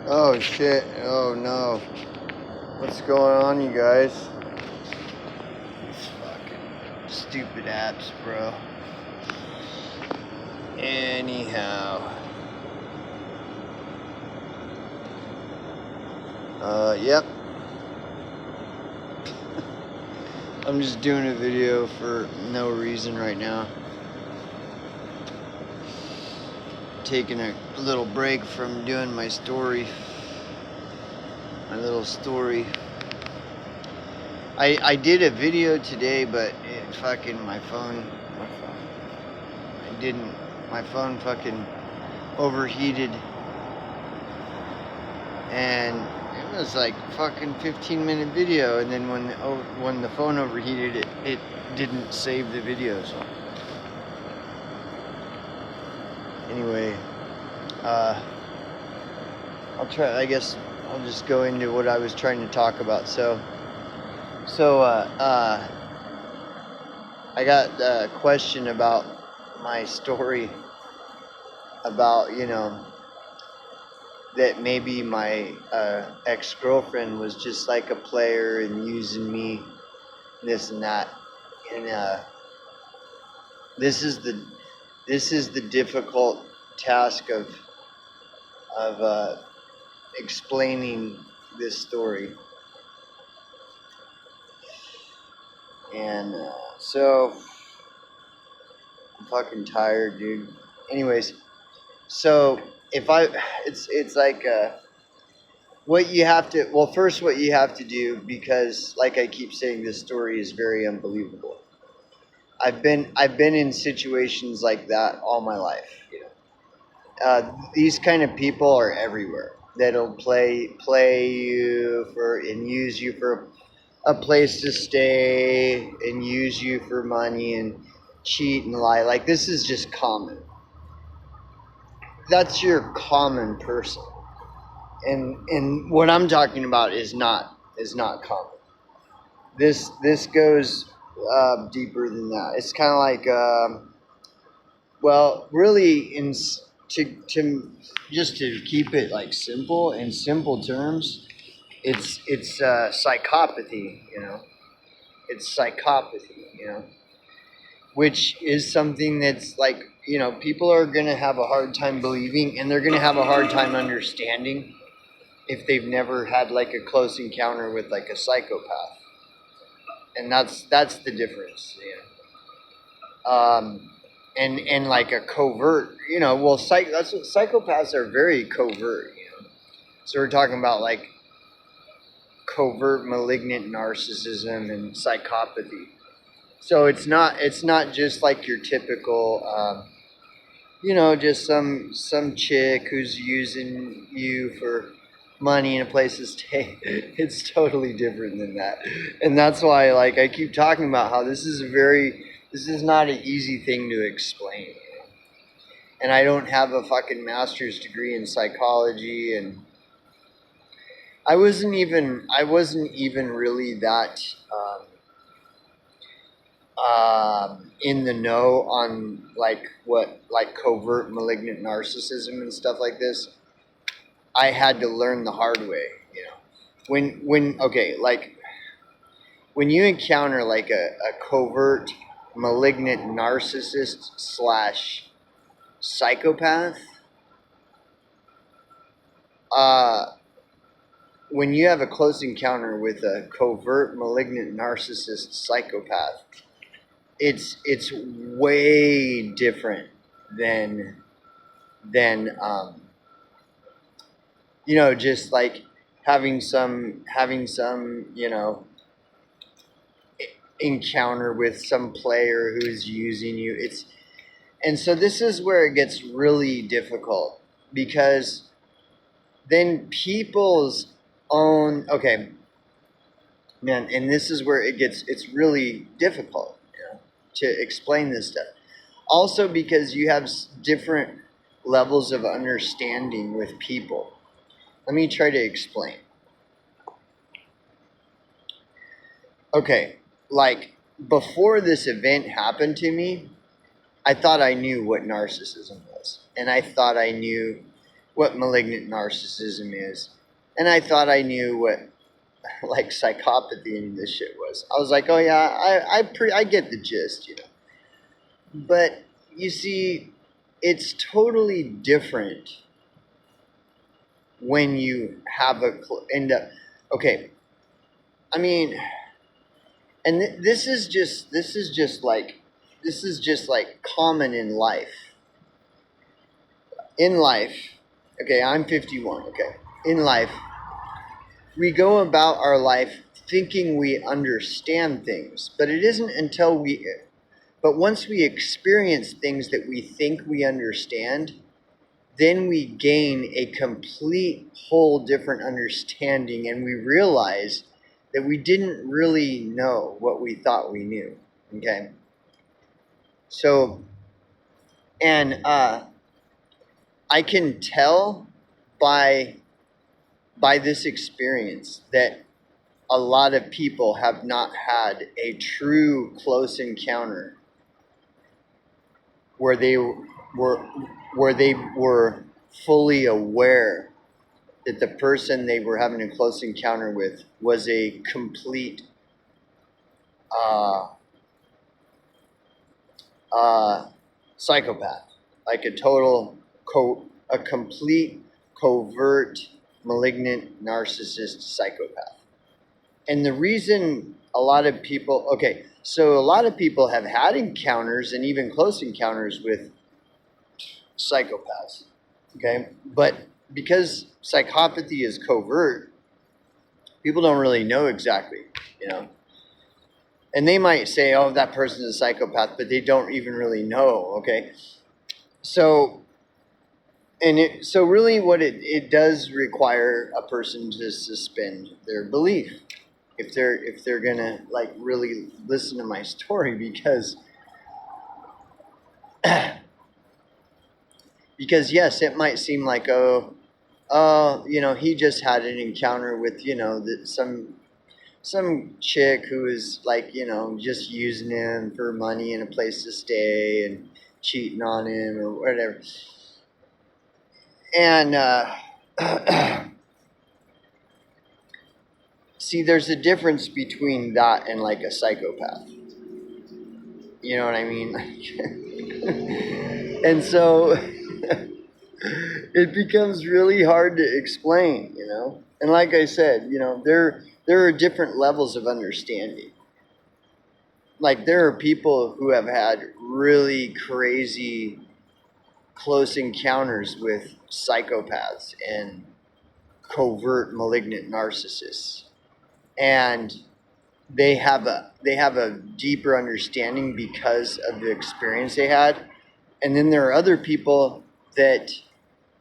Oh shit, oh no. What's going on, you guys? These fucking stupid apps, bro. Anyhow. Yep. I'm just doing a video for no reason right now. Taking a little break from doing my story. My little story. I did a video today, but it fucking my phone fucking overheated, and it was like fucking 15-minute video, and then when the phone overheated, it didn't save the video. So anyway, I'll try. I guess I'll just go into what I was trying to talk about. So I got a question about my story about, that maybe my ex-girlfriend was just like a player and using me, this and that. And this is the difficult task of explaining this story. And so I'm fucking tired, dude. Anyways, so it's like what you have to. Well, first, what you have to do, because like I keep saying, this story is very unbelievable. I've been in situations like that all my life. These kind of people are everywhere. That'll play you for and use you for a place to stay and use you for money and cheat and lie. Like, this is just common. That's your common person. And what I'm talking about is not common. This goes deeper than that. It's kind of like well, really, to just to keep it like simple, in simple terms, it's psychopathy. It's psychopathy. Which is something that's like, people are gonna have a hard time believing, and they're gonna have a hard time understanding if they've never had like a close encounter with like a psychopath, and that's the difference. And like a covert, that's what psychopaths are, very covert. So we're talking about like covert malignant narcissism and psychopathy. So it's not just like your typical, just some chick who's using you for money and a place to stay. It's totally different than that, and that's why, like, I keep talking about how this is not an easy thing to explain. And I don't have a fucking master's degree in psychology, and I wasn't even really that in the know on like covert malignant narcissism and stuff like this. I had to learn the hard way. When you encounter like a covert malignant narcissist / psychopath, when you have a close encounter with a covert malignant narcissist psychopath, it's way different than just like having some encounter with some player who's using you. And so this is where it gets really difficult, because then people's own, man, and this is where it's really difficult, to explain this stuff. Also, because you have different levels of understanding with people. Let me try to explain. Okay, like, before this event happened to me, I thought I knew what narcissism was, and I thought I knew what malignant narcissism is. And I thought I knew what like psychopathy and this shit was. I was like, oh yeah, I get the gist, you know. But you see, it's totally different when you have end up. Okay, I mean, and this is just like common in life. In life, okay, I'm 51. Okay, in life, we go about our life thinking we understand things, but it isn't until but once we experience things that we think we understand, then we gain a complete whole different understanding, and we realize that we didn't really know what we thought we knew. Okay? So, and I can tell by this experience that a lot of people have not had a true close encounter where they were fully aware that the person they were having a close encounter with was a complete psychopath, like a complete covert malignant narcissist psychopath. And the reason a lot of people have had encounters and even close encounters with psychopaths. Okay, but because psychopathy is covert, people don't really know exactly, you know. And they might say, "Oh, that person's a psychopath," but they don't even really know. Okay, so so really, what it does require a person to suspend their belief if they're gonna like really listen to my story, because because yes, it might seem like, you know, he just had an encounter with, you know, some chick who is like, you know, just using him for money and a place to stay and cheating on him or whatever. And see, there's a difference between that and like a psychopath. You know what I mean? And so it becomes really hard to explain, you know? And like I said, you know, there are different levels of understanding. Like there are people who have had really crazy close encounters with psychopaths and covert malignant narcissists. And they have a deeper understanding because of the experience they had. And then there are other people that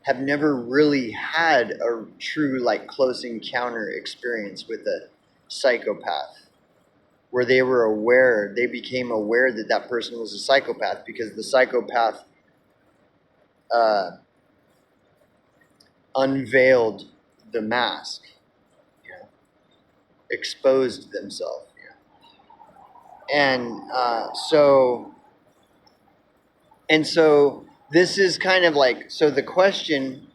have never really had a true like close encounter experience with a psychopath, where they became aware that that person was a psychopath because the psychopath unveiled the mask, you know, exposed themselves, you know. And so this is kind of like, so the question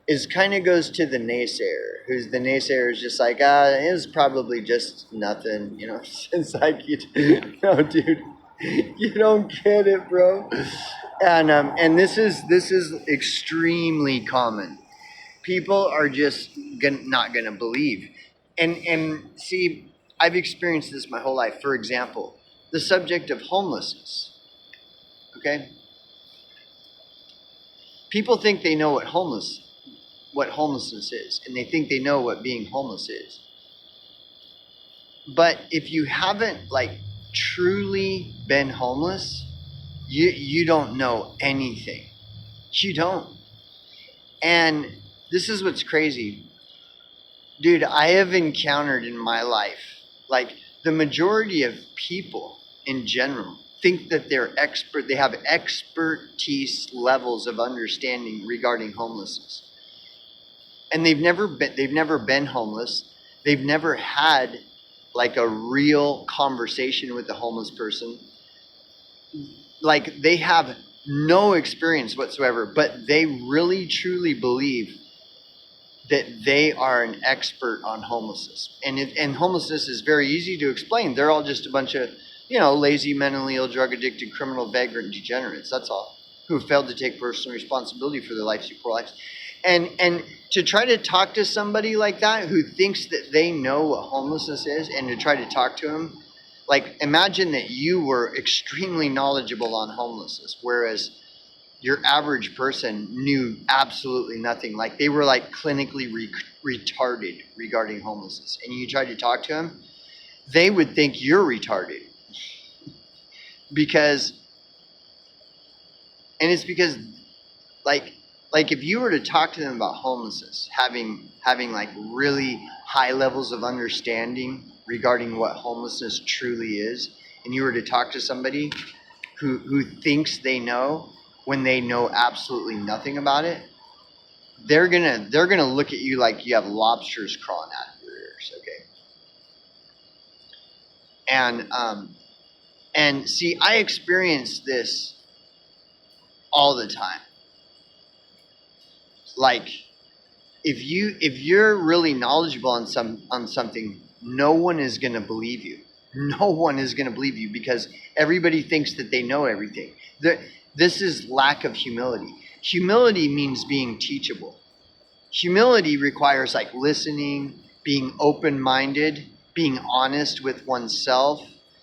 is kind of goes to the naysayer, who's the naysayer is just like, it was probably just nothing, you know. It's like, no, dude, you don't get it, bro. And this is extremely common. People are just not gonna believe, and see, I've experienced this my whole life. For example, the subject of homelessness. Okay, people think they know what homelessness is, and they think they know what being homeless is. But if you haven't like truly been homeless, you don't know anything. You don't. And this is what's crazy. Dude, I have encountered in my life, like the majority of people in general think that they have expertise levels of understanding regarding homelessness. And they've never been homeless. They've never had like a real conversation with a homeless person. Like they have no experience whatsoever, but they really truly believe that they are an expert on homelessness. And homelessness is very easy to explain. They're all just a bunch of, lazy, mentally ill, drug addicted, criminal, vagrant degenerates. That's all, who failed to take personal responsibility for their lives, poor lives. And to try to talk to somebody like that who thinks that they know what homelessness is, and to try to talk to them, like, imagine that you were extremely knowledgeable on homelessness, whereas your average person knew absolutely nothing. Like, they were like clinically retarded regarding homelessness. And you tried to talk to them, they would think you're retarded. It's because like if you were to talk to them about homelessness, having like really high levels of understanding regarding what homelessness truly is, and you were to talk to somebody who thinks they know when they know absolutely nothing about it, they're gonna look at you like you have lobsters crawling out of your ears, okay? And see, I experience this all the time. Like, if you're really knowledgeable on something, no one is gonna believe you. No one is gonna believe you because everybody thinks that they know everything. This is lack of humility. Humility means being teachable. Humility requires like listening, being open-minded, being honest with oneself,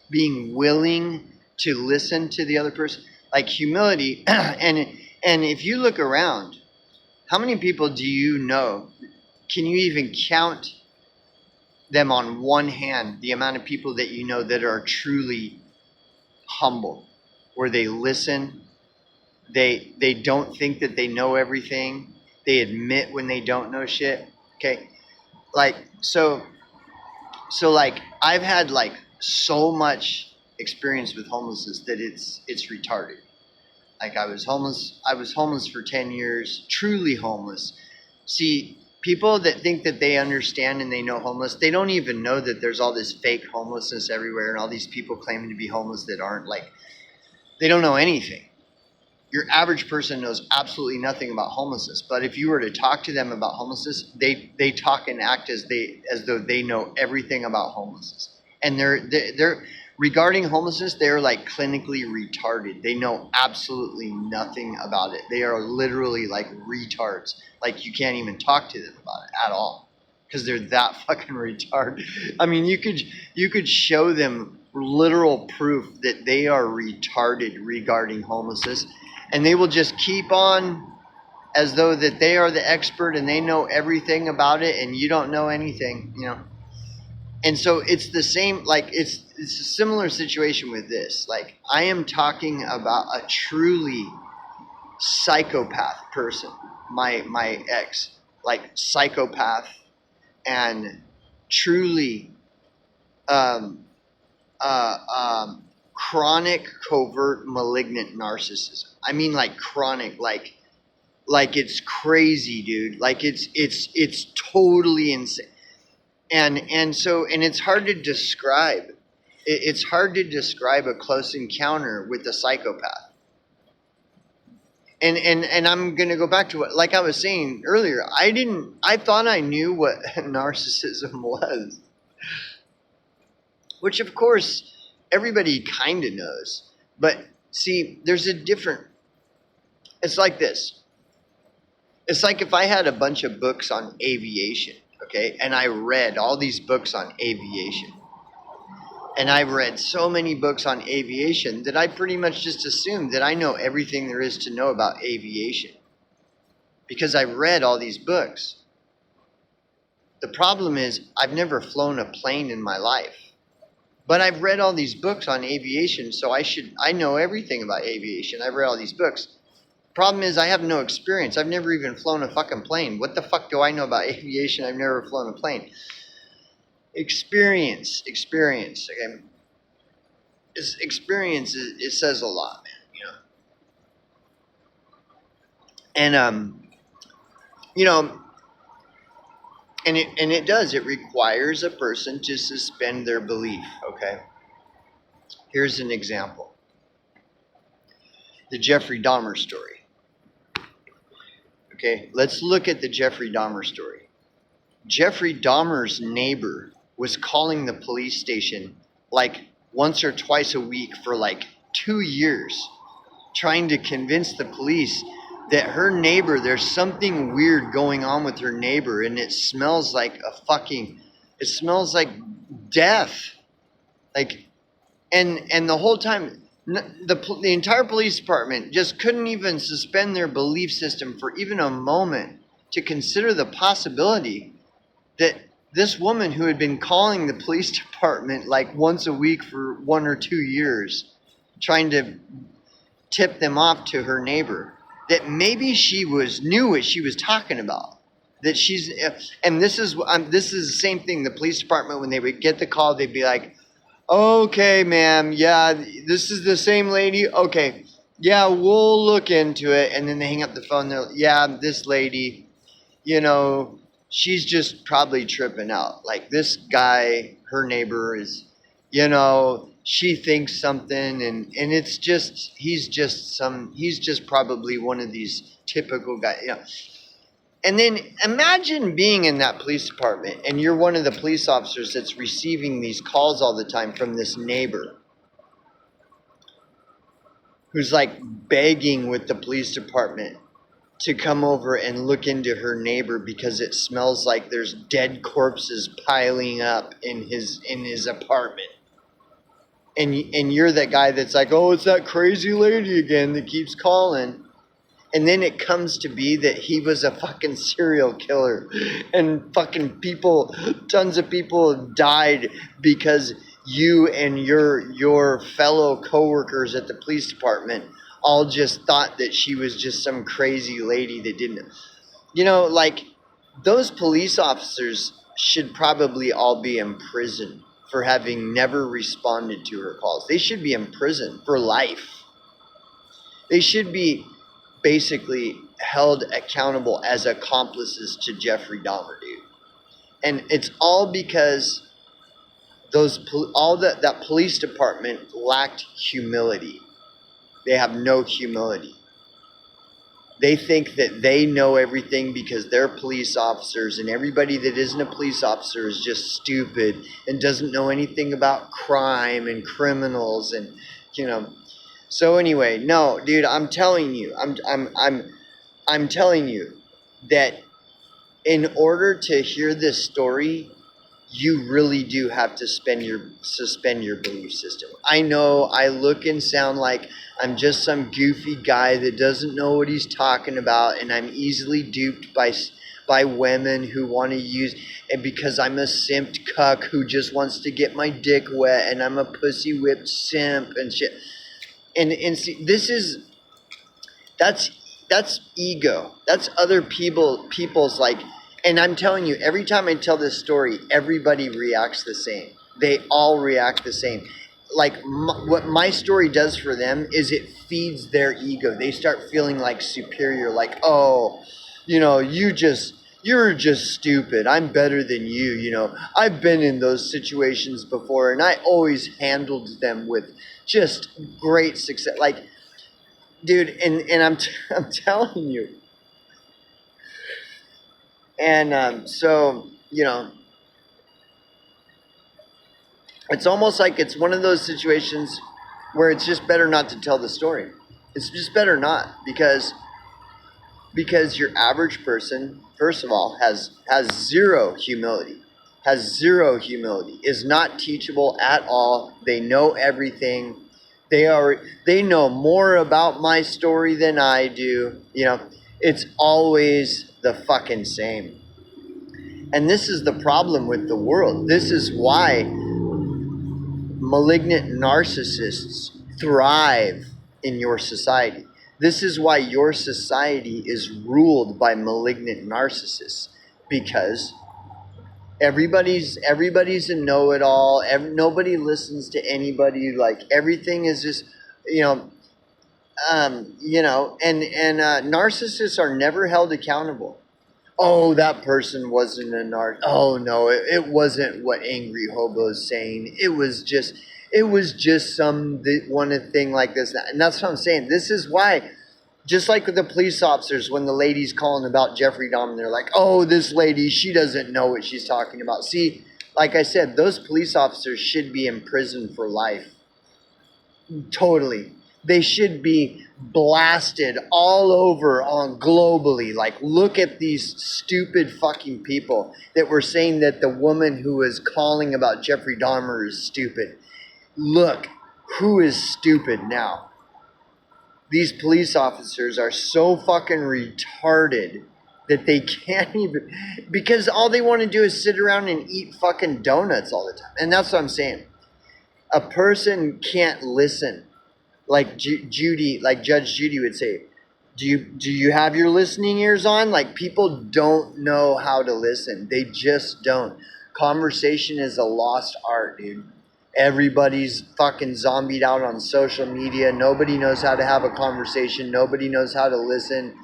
being willing to listen to the other person. Like humility, and if you look around, how many people do you know? Can you even count them on one hand, the amount of people that you know that are truly humble, where they listen, they don't think that they know everything, they admit when they don't know shit, okay? Like, so like, I've had like so much experience with homelessness that it's retarded. Like, I was homeless for 10 years, truly homeless. See, people that think that they understand and they know homeless, they don't even know that there's all this fake homelessness everywhere and all these people claiming to be homeless that aren't. Like, they don't know anything. Your average person knows absolutely nothing about homelessness. But if you were to talk to them about homelessness, they talk and act as though they know everything about homelessness. And they're regarding homelessness, they're like clinically retarded. They know absolutely nothing about it. They are literally like retards. Like, you can't even talk to them about it at all because they're that fucking retarded. I mean, you could show them literal proof that they are retarded regarding homelessness, and they will just keep on as though that they are the expert and they know everything about it and you don't know anything, And so it's the same, like, it's a similar situation with this. Like, I am talking about a truly psychopath person, my ex, like psychopath and truly chronic, covert, malignant narcissism. I mean, like, chronic, like it's crazy, dude. Like, it's totally insane. And so it's hard to describe. It's hard to describe a close encounter with a psychopath. And I'm gonna go back to what, like I was saying earlier, I thought I knew what narcissism was. Which, of course, everybody kind of knows. But see, it's like this. It's like if I had a bunch of books on aviation, okay, and I read all these books on aviation. And I've read so many books on aviation that I pretty much just assumed that I know everything there is to know about aviation. Because I read all these books. The problem is, I've never flown a plane in my life. But I've read all these books on aviation, so I know everything about aviation. I've read all these books. Problem is, I have no experience. I've never even flown a fucking plane. What the fuck do I know about aviation? I've never flown a plane. Experience, okay? Experience, it says a lot, man, And, and it does. It requires a person to suspend their belief, okay? Here's an example. the Jeffrey Dahmer story. Okay, let's look at the Jeffrey Dahmer story. Jeffrey Dahmer's neighbor was calling the police station like once or twice a week for like 2 years, trying to convince the police that her neighbor, there's something weird going on with her neighbor, and it smells like it smells like death. Like, and the whole time, the entire police department just couldn't even suspend their belief system for even a moment to consider the possibility that this woman who had been calling the police department like once a week for 1 or 2 years, trying to tip them off to her neighbor, that maybe she knew what she was talking about. That and this is the same thing. The police department, when they would get the call, they'd be like, "Okay, ma'am, yeah, this is the same lady. Okay, yeah, we'll look into it." And then they hang up the phone. They're, "Yeah, this lady, she's just probably tripping out. Like this guy, her neighbor is, she thinks something, and it's just he's just probably one of these typical guys." And then imagine being in that police department and you're one of the police officers that's receiving these calls all the time from this neighbor who's like begging with the police department to come over and look into her neighbor because it smells like there's dead corpses piling up in his apartment. And you're that guy that's like, "Oh, it's that crazy lady again that keeps calling." And then it comes to be that he was a fucking serial killer. And fucking tons of people died because you and your fellow coworkers at the police department all just thought that she was just some crazy lady that didn't. Like, those police officers should probably all be in prison for having never responded to her calls. They should be in prison for life. They should be basically held accountable as accomplices to Jeffrey Dahmer, dude. And it's all because that police department lacked humility. They have no humility. They think that they know everything because they're police officers, and everybody that isn't a police officer is just stupid and doesn't know anything about crime and criminals and So anyway, no, dude, I'm telling you that in order to hear this story, you really do have to suspend your belief system. I know I look and sound like I'm just some goofy guy that doesn't know what he's talking about, and I'm easily duped by women who want to use, and because I'm a simped cuck who just wants to get my dick wet, and I'm a pussy whipped simp and shit. And see, that's ego. That's other people's like, and I'm telling you, every time I tell this story, everybody reacts the same. They all react the same. Like what my story does for them is it feeds their ego. They start feeling like superior, like, "Oh, you're just stupid. I'm better than you. I've been in those situations before, and I always handled them with just great success." Like, dude, and I'm telling you. And so, it's almost like it's one of those situations where it's just better not to tell the story. It's just better not, because your average person, first of all, has zero humility. Is not teachable at all. They know everything. They know more about my story than I do. It's always the fucking same. And this is the problem with the world. This is why malignant narcissists thrive in your society. This is why your society is ruled by malignant narcissists, because everybody's a know-it-all. Nobody listens to anybody. Like, everything is just, narcissists are never held accountable. "Oh, that person wasn't a narc. Oh no, it wasn't what Angry Hobo's saying. It was just, It was just one thing like this. And that's what I'm saying. This is why, just like with the police officers, when the lady's calling about Jeffrey Dahmer, they're like, oh, this lady, she doesn't know what she's talking about. See, like I said, those police officers should be in prison for life. Totally. They should be blasted all over on globally. Like, look at these stupid fucking people that were saying that the woman who was calling about Jeffrey Dahmer is stupid. Look, who is stupid now? These police officers are so fucking retarded that they can't even, because all they want to do is sit around and eat fucking donuts all the time. And that's what I'm saying. A person can't listen. Like Judge Judy would say, do you have your listening ears on? Like, people don't know how to listen. They just don't. Conversation is a lost art, dude. Everybody's fucking zombied out on social media. Nobody knows how to have a conversation. Nobody knows how to listen.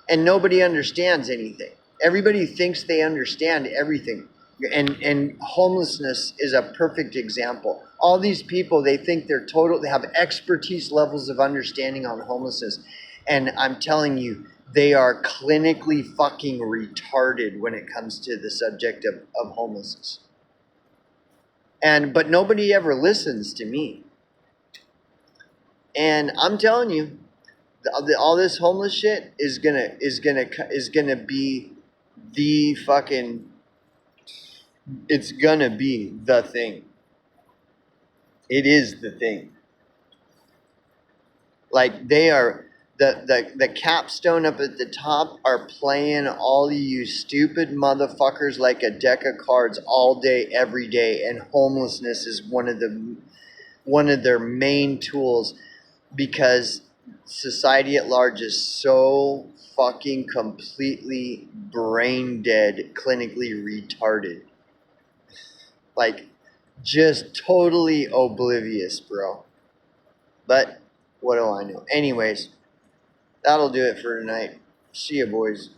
And nobody understands anything. Everybody thinks they understand everything. And homelessness is a perfect example. All these people, they think they have expertise levels of understanding on homelessness. And I'm telling you, they are clinically fucking retarded when it comes to the subject of homelessness. But nobody ever listens to me. And I'm telling you, all this homeless shit is gonna be the fucking. It's gonna be the thing. It is the thing. Like, they are the capstone up at the top are playing all of you stupid motherfuckers like a deck of cards all day, every day, and homelessness is one of their main tools, because society at large is so fucking completely brain dead, clinically retarded. Like, just totally oblivious, bro. But what do I know? Anyways, that'll do it for tonight. See ya, boys.